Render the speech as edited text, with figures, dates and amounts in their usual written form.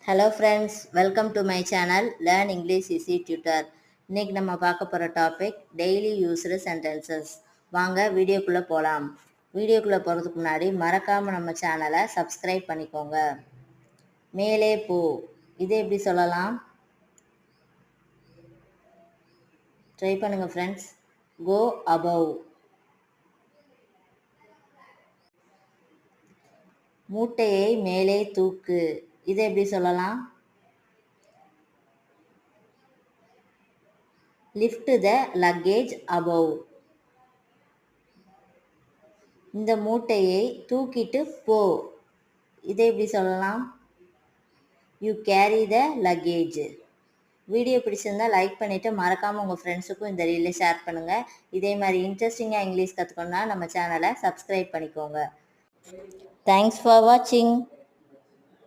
Hello friends, welcome to my channel learn English easy tutor. இன்றைக்கி நம்ம பார்க்க போகிற டாபிக் டெய்லி யூஸ்டு சென்டென்சஸ். வாங்க வீடியோக்குள்ளே போகலாம். வீடியோக்குள்ளே போகிறதுக்கு முன்னாடி மறக்காமல் நம்ம சேனலை சப்ஸ்கிரைப் பண்ணிக்கோங்க. மேலே போ, இது எப்படி சொல்லலாம்? ட்ரை பண்ணுங்கள் ஃப்ரெண்ட்ஸ். கோ அபவ். மூட்டையை மேலே தூக்கு, இதை எப்படி சொல்லலாம்? லிஃப்ட் த லக்கேஜ் அபவ். இந்த மூட்டையை தூக்கிட்டு போ, இதை எப்படி சொல்லலாம்? You carry the luggage. Video பிடிச்சிருந்தால் லைக் பண்ணிவிட்டு மறக்காமல் உங்கள் ஃப்ரெண்ட்ஸுக்கும் இந்த ரீலை ஷேர் பண்ணுங்கள். இதே மாதிரி இன்ட்ரெஸ்டிங்காக இங்கிலீஷ் கற்றுக்கணுன்னா நம்ம சேனலை சப்ஸ்கிரைப் பண்ணிக்கோங்க. தேங்க்ஸ் ஃபார் வாட்சிங்.